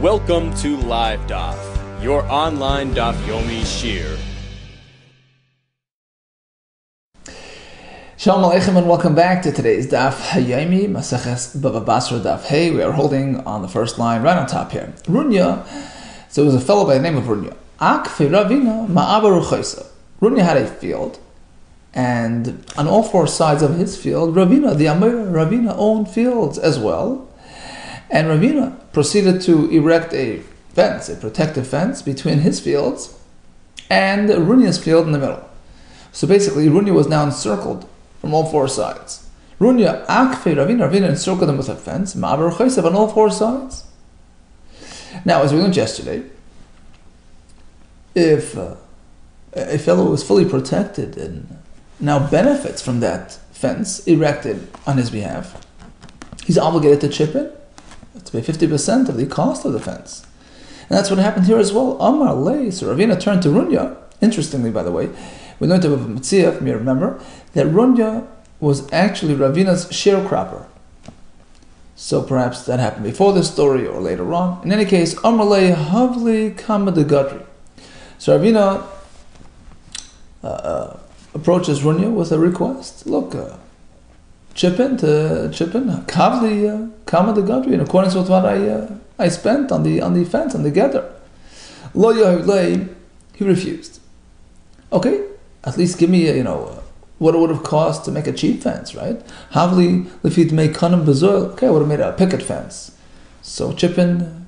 Welcome to Live DAF, your online DAF Yomi Shir. Shalom Aleichem and welcome back to today's DAF Yomi Maseches Bava Basra DAF Hey. We are holding on the first line right on top here. Runya, so it was a fellow by the name of Runya. Akfe Ravina Ma'abaru Chaysa. Runya had a field, and on all four sides of his field, Ravina, the Amir Ravina, owned fields as well. And Ravina proceeded to erect a fence, a protective fence between his fields and Runya's field in the middle. So basically, Runya was now encircled from all four sides. Runya, Akfe, Ravina encircled him with a fence, Ma'abar Chaysev, on all four sides. Now, as we learned yesterday, if a fellow was fully protected and now benefits from that fence erected on his behalf, he's obligated to chip in, to pay 50% of the cost of the fence. And that's what happened here as well. Amar Lei, so Ravina turned to Runya. Interestingly, by the way, we learned about Mitzvah, you remember, that Runya was actually Ravina's sharecropper. So perhaps that happened before this story or later on. In any case, Amar Lei Havli Kama de Gadri. So Ravina approaches Runya with a request. Look, chip in, kavli kama de gadri, in accordance with what I spent on the fence, on the gather. Lo yahlei, he refused. Okay, at least give me what it would have cost to make a cheap fence, right? Havli lefit mei kanim bezoil. Okay, I would have made a picket fence. So chip in,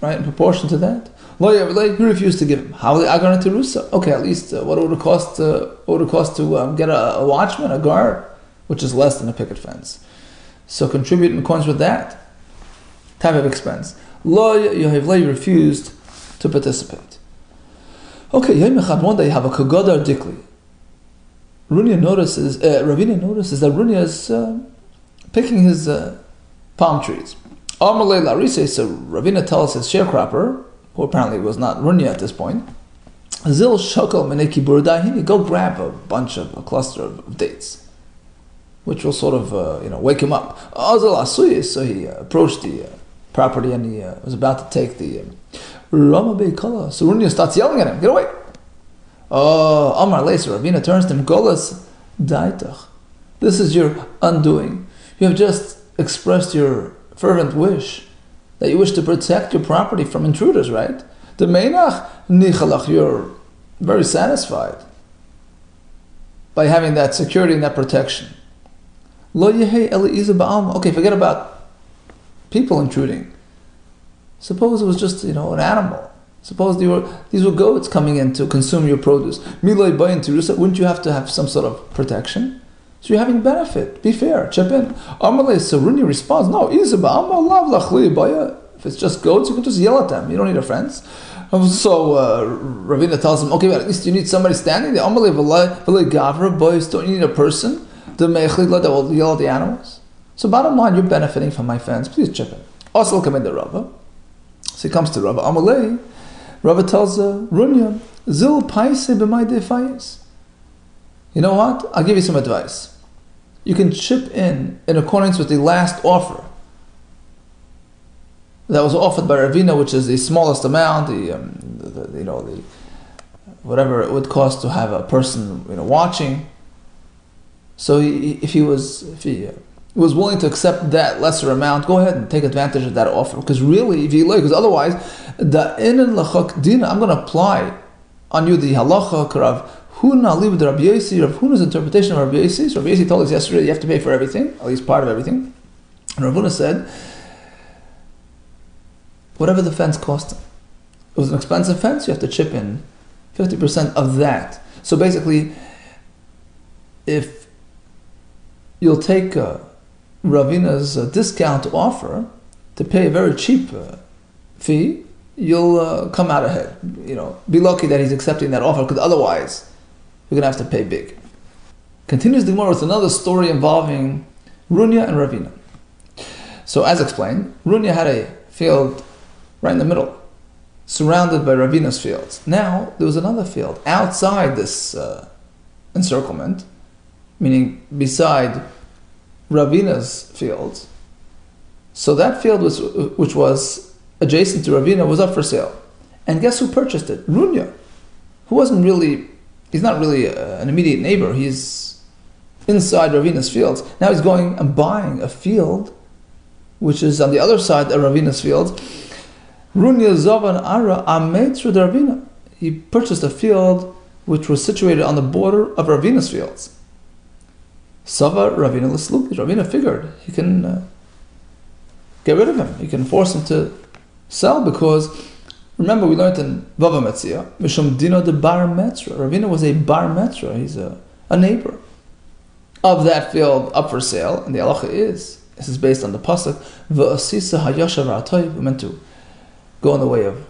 right, in proportion to that. Lo yahlei, he refused to give him. Havli agar tirusa. Okay, at least what it would have cost to get a watchman, a guard, which is less than a picket fence. So contribute in accordance with that type of expense. Lo Yehuda refused to participate. Okay, one day you have a kagadar dikli. Ravina notices that Runya is picking his palm trees. Amalei Larise, so Ravina tells his sharecropper, who apparently was not Runya at this point, Zil shokal meneki burdahini, go grab a cluster of dates, which will sort of, wake him up. So he approached the property and he was about to take the Rama Bey Kala. So Runya starts yelling at him, get away. Oh, Amar Leis, Ravina turns to him, Golas Daitach. This is your undoing. You have just expressed your fervent wish that you wish to protect your property from intruders, right? The Meinach Nichalach, you're very satisfied by having that security and that protection. Okay, forget about people intruding. Suppose it was just an animal. Suppose these were goats coming in to consume your produce. Wouldn't you have to have some sort of protection? So you're having benefit. Be fair. Chip in. So Runya responds, no, if it's just goats, you can just yell at them. You don't need a fence. So Ravina tells him, okay, but at least you need somebody standing there. Don't you need a person that will yell at the animals? So bottom line, you're benefiting from my fence. Please chip in. Also come in the Rava. So he comes to Rava. Amalei. Rava tells Runya, Zil paise b'may defayis. You know what? I'll give you some advice. You can chip in accordance with the last offer that was offered by Ravina, which is the smallest amount, the whatever it would cost to have a person watching. So if he was willing to accept that lesser amount, go ahead and take advantage of that offer. Because really, if you like, because otherwise, the inen lachak dina, I'm going to apply on you the halacha Rav Huna libud Rabbi Yossi. Rav Huna's interpretation of Rabbi Yossi. So Rabbi Yossi told us yesterday you have to pay for everything, at least part of everything. And Rav Huna said, whatever the fence cost him. It was an expensive fence, you have to chip in 50% of that. So basically, if you'll take Ravina's discount offer to pay a very cheap fee, you'll come out ahead. Be lucky that he's accepting that offer, because otherwise you're going to have to pay big. Continues the Gemara with another story involving Runya and Ravina. So as explained, Runya had a field right in the middle, surrounded by Ravina's fields. Now there was another field outside this encirclement, meaning beside Ravina's fields. So that field which was adjacent to Ravina was up for sale. And guess who purchased it? Runya, he's not really an immediate neighbor. He's inside Ravina's fields. Now he's going and buying a field which is on the other side of Ravina's fields. Runya Zavan Ara Ametru Ravina. He purchased a field which was situated on the border of Ravina's fields. Sava Ravina L'Sluki. Ravina figured he can get rid of him. He can force him to sell because, remember, we learned in Bava Basra, Mishum Dino de Bar Metra. Ravina was a Bar Metra. He's a neighbor of that field up for sale. And the halacha is, this is based on the pasuk, V'asisa hayashav ra'atoy. We're meant to go in the way of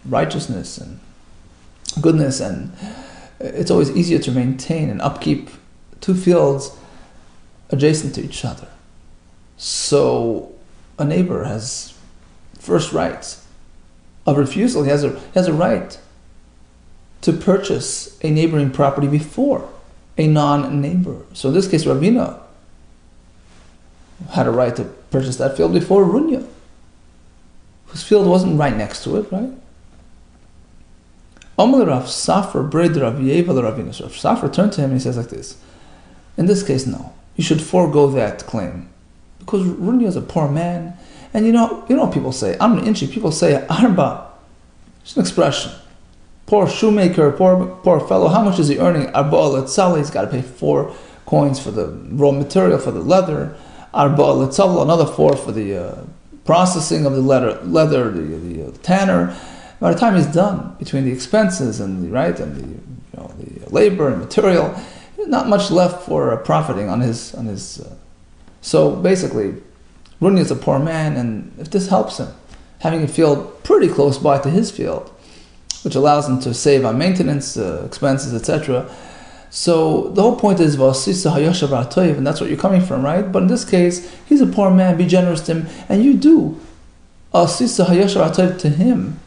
righteousness and goodness, and it's always easier to maintain and upkeep two fields adjacent to each other. So a neighbor has first rights of refusal. He has a right to purchase a neighboring property before a non-neighbor. So in this case, Ravina had a right to purchase that field before Runya, whose field wasn't right next to it, right? Amal Rav Safra Bred Rav Yehuda Ravina. Rav Safra turned to him and he says like this: in this case, no, you should forego that claim because Runya is a poor man, and you know what people say. I'm an inchi. People say arba. It's an expression. Poor shoemaker, poor fellow. How much is he earning? Arba letzala. He's got to pay 4 coins for the raw material for the leather. Arba letzala, another 4 for the processing of the leather, the tanner. By the time he's done, between the expenses and the labor and material, not much left for profiting on his. So basically, Runya is a poor man, and if this helps him, having a field pretty close by to his field, which allows him to save on maintenance expenses, etc. So the whole point is Vasisa Hayashav Ra'atoyev, and that's what you're coming from, right? But in this case, he's a poor man. Be generous to him, and you do Vasisa Hayashav Ra'atoyev to him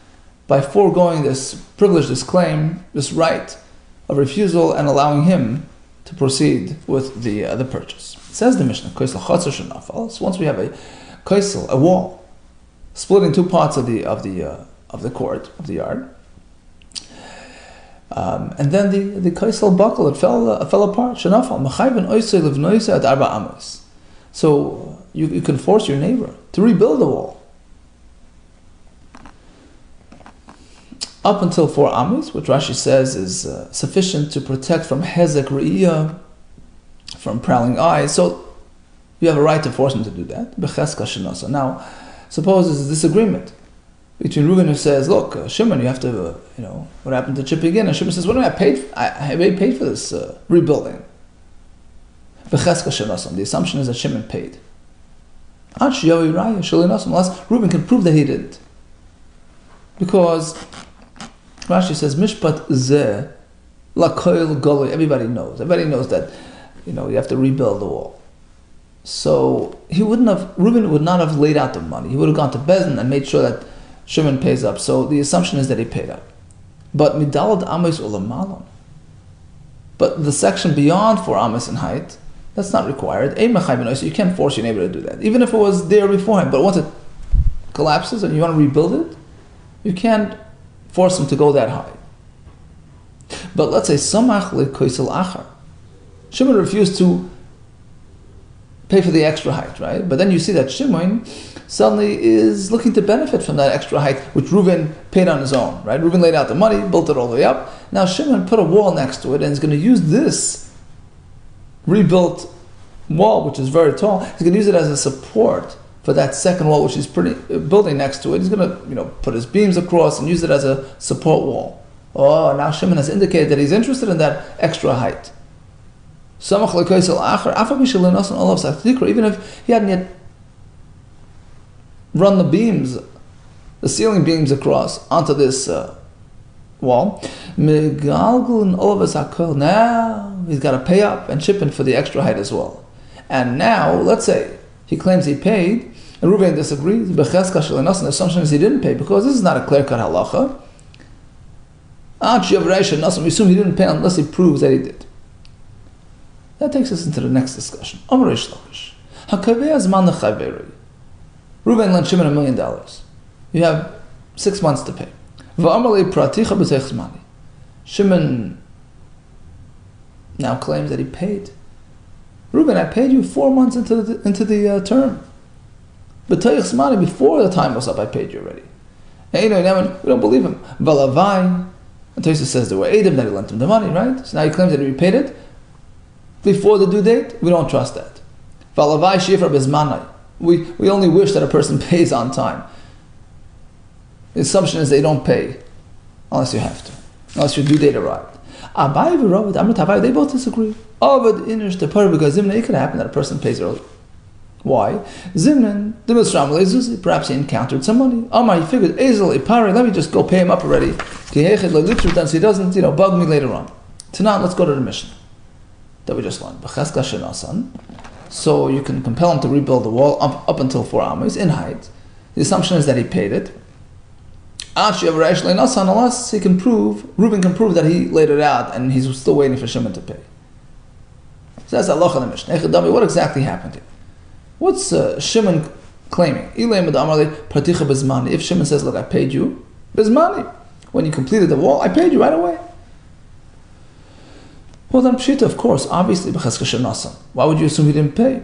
by foregoing this privilege, this claim, this right of refusal, and allowing him to proceed with the purchase. It says the Mishnah, Kaisel Chatzar Shenafal. So once we have a kaisel, a wall, splitting 2 parts of the court, of the yard, and then the kaisel buckle, it fell apart. Shenafal Machayven Oisei Livnoisei Ad Arba Amos. So you can force your neighbor to rebuild the wall up until 4 amis, which Rashi says is sufficient to protect from hezek re'iyah, from prowling eyes. So you have a right to force him to do that. Becheska shenasa. Now, suppose there's a disagreement between Reuben, who says, "Look, Shimon, you have to, what happened to chipping in?" And Shimon says, "What do I paid? I paid for this rebuilding." Becheska shenasa. The assumption is that Shimon paid. Unless Reuben can prove that he didn't, because Rashi says, Mishpat zeh lakoil goli. Everybody knows that, you have to rebuild the wall. So Reuben would not have laid out the money. He would have gone to Bezin and made sure that Shimon pays up. So the assumption is that he paid up. But midalad amos ulamalam. But the section beyond 4 amos in height, that's not required. So you can't force your neighbor to do that, even if it was there beforehand. But once it collapses and you want to rebuild it, you can't force him to go that high. But let's say Samach lekoisel achar. Shimon refused to pay for the extra height, right? But then you see that Shimon suddenly is looking to benefit from that extra height, which Reuben paid on his own, right? Reuben laid out the money, built it all the way up. Now Shimon put a wall next to it and is going to use this rebuilt wall, which is very tall. He's going to use it as a support for that second wall, which he's building next to it. He's going to, put his beams across and use it as a support wall. Oh, now Shimon has indicated that he's interested in that extra height. Even if he hadn't yet run the ceiling beams across onto this wall, now he's got to pay up and chip in for the extra height as well. And now, let's say he claims he paid, and Reuben disagrees. The assumption is he didn't pay, because this is not a clear-cut halacha. We assume he didn't pay unless he proves that he did. That takes us into the next discussion. Reuben lent Shimon $1 million. You have 6 months to pay. Shimon now claims that he paid. Reuben, I paid you 4 months into the term. But before the time was up, I paid you already. And we don't believe him. Valavai, and Tosfos says there were Edom that he lent him the money, right? So now he claims that he repaid it before the due date. We don't trust that. Valavai shifra bezmanai. We only wish that a person pays on time. The assumption is they don't pay unless you have to, unless your due date arrived. Abai v'Rav Amrit Abai, they both disagree. Avad inish the par because Zimna, it could happen that a person pays early. Why? Zimnan, the Misram lezuzi, perhaps he encountered some money. Amar, he figured, Ezel ipari, let me just go pay him up already. So he doesn't, bug me later on. Tonight, let's go to the mission that we just learned. So you can compel him to rebuild the wall up until 4 amas in height. The assumption is that he paid it. Unless he can prove, Reuben can prove that he laid it out and he's still waiting for Shimon to pay. So that's Allah in the Mishnah. What exactly happened here? What's Shimon claiming? If Shimon says, look, I paid you bizmani. When you completed the wall, I paid you right away. Well then, Pshita, of course, obviously, why would you assume he didn't pay?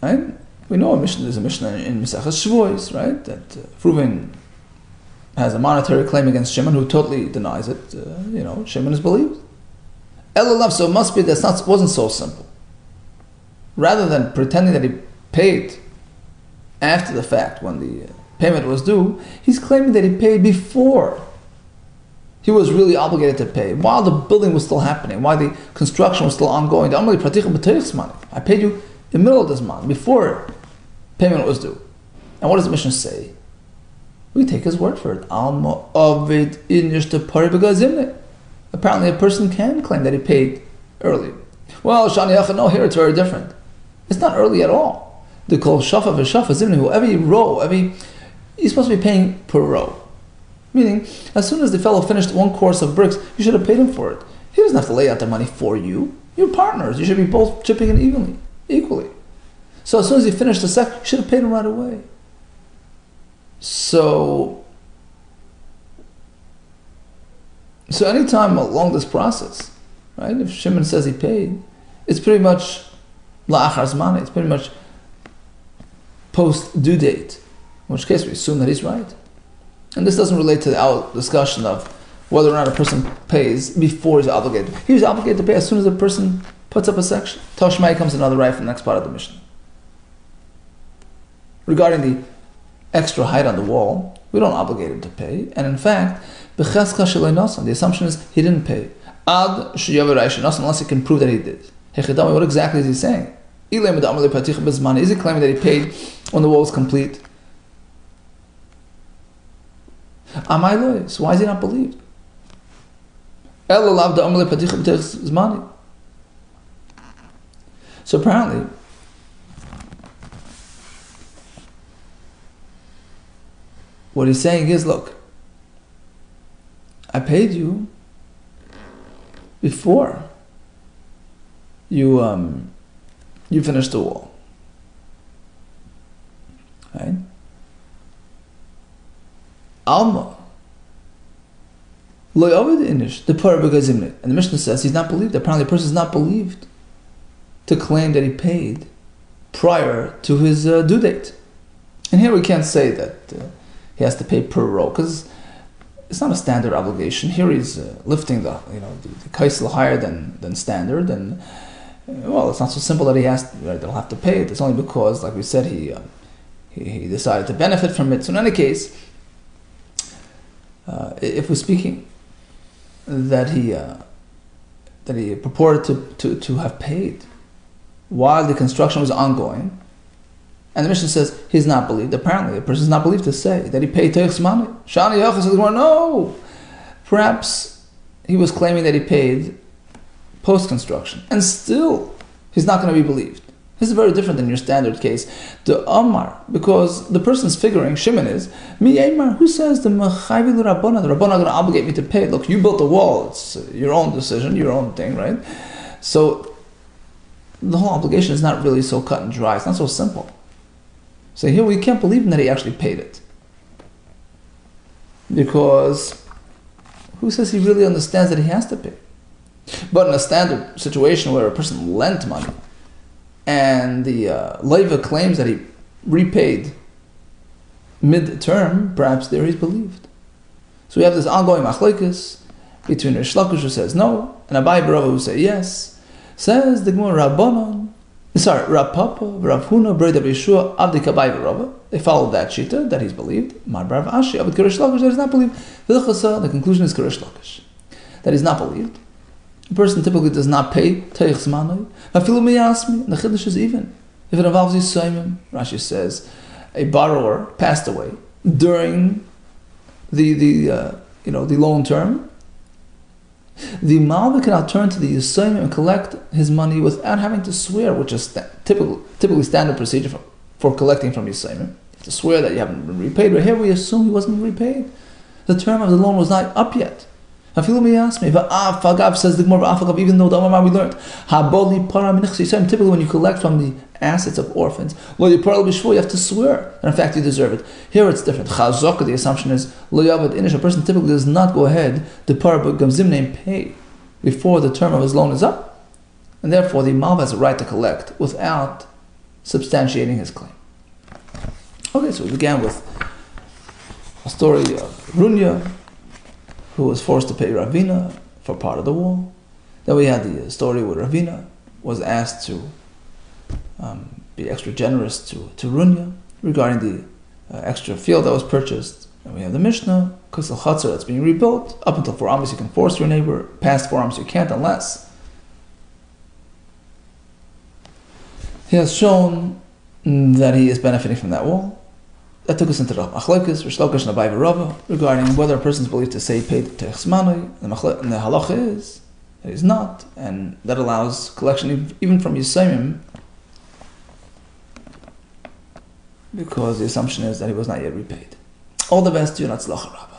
Right? We know there's a Mishnah in Mesechus Shvois, right? That Reuben has a monetary claim against Shimon, who totally denies it. Shimon is believed. So it must be that wasn't so simple. Rather than pretending that he paid after the fact, when the payment was due, he's claiming that he paid before he was really obligated to pay, while the building was still happening, while the construction was still ongoing. I paid you in the middle of this month, before payment was due. And what does the Mishnah say? We take his word for it. Apparently a person can claim that he paid early. Well, no, here it's very different. It's not early at all. The kol shafa v'shafa zimni, every row, he's supposed to be paying per row. Meaning, as soon as the fellow finished one course of bricks, you should have paid him for it. He doesn't have to lay out the money for you. You're partners. You should be both chipping in equally. So as soon as he finished the second, you should have paid him right away. So anytime along this process, right, if Shimon says he paid, it's pretty much la'achar zman, it's pretty much post due date, in which case we assume that he's right. And this doesn't relate to our discussion of whether or not a person pays before he's obligated. He was obligated to pay as soon as a person puts up a section. Tashmai comes another right from the next part of the Mishnah. Regarding the extra height on the wall, we don't obligate him to pay. And in fact, the assumption is he didn't pay. Unless he can prove that he did. What exactly is he saying? Is he claiming that he paid when the wall was complete? So why is he not believed? So apparently, what he's saying is, look, I paid you before you finished the wall, right? Alma lo yovid inish the par begazimne, and the Mishnah says he's not believed. Apparently, the person is not believed to claim that he paid prior to his due date. And here we can't say that he has to pay per row, because it's not a standard obligation. Here he's lifting the kaisel higher than standard, and it's not so simple that they'll have to pay it. It's only because, like we said, he decided to benefit from it. So in any case, if we're speaking that he purported to have paid while the construction was ongoing, and the Mishnah says he's not believed. Apparently, a person is not believed to say that he paid Teich's money. Shani Yachas says, no. Perhaps he was claiming that he paid post-construction, and still he's not going to be believed. This is very different than your standard case. The Amar, because the person's figuring, Shimon is, Mi Eimar, who says the Mechayvi Rabbana, the Rabbana are going to obligate me to pay. Look, you built the wall, it's your own decision, your own thing, right? So the whole obligation is not really so cut and dry, it's not so simple. So here we can't believe that he actually paid it. Because who says he really understands that he has to pay? But in a standard situation where a person lent money and the leiva claims that he repaid mid-term, perhaps there he's believed. So we have this ongoing machlokes between Rish Lakish who says no, and Abai Barava who say yes. Says the Gemara Rav Papa, Rav Huna, Breda B'Yeshua, Avdi Kabai Barava. They followed that shita that he's believed. Mar Rav Ashi, Avdi Karish Lakish, that he's not believed. The conclusion is Karish Lakish, that he's not believed. A person typically does not pay Teich Zmanoi. Afilu Miyasmi, the Chiddush is even. If it involves Yisayim, Rashi says, a borrower passed away during the loan term, the Malva can now turn to the Yisayim and collect his money without having to swear, which is typically standard procedure for collecting from Yisayim. You have to swear that you haven't been repaid, but here we assume he wasn't repaid. The term of the loan was not up yet. Fagav says the Gemara, even though the Amar we learned, typically when you collect from the assets of orphans, you have to swear, and in fact you deserve it. Here it's different. The assumption is a person typically does not go ahead to and pay before the term of his loan is up, and therefore the Malva has a right to collect without substantiating his claim. Okay, so we began with a story of Runya, who was forced to pay Ravina for part of the wall. Then we had the story where Ravina was asked to be extra generous to Runya regarding the extra field that was purchased. And we have the Mishnah, Kusel Chatzar, that's being rebuilt. Up until 4 amos you can force your neighbor, past 4 amos you can't unless he has shown that he is benefiting from that wall. That took us into the machlokes, Rish Lakish and Abai Barava, regarding whether a person is believed to say paid Teich Zmanoi, and the halacha is that he's not, and that allows collection even from Yisayim, because the assumption is that he was not yet repaid. All the best, do not tzlacha Rabba.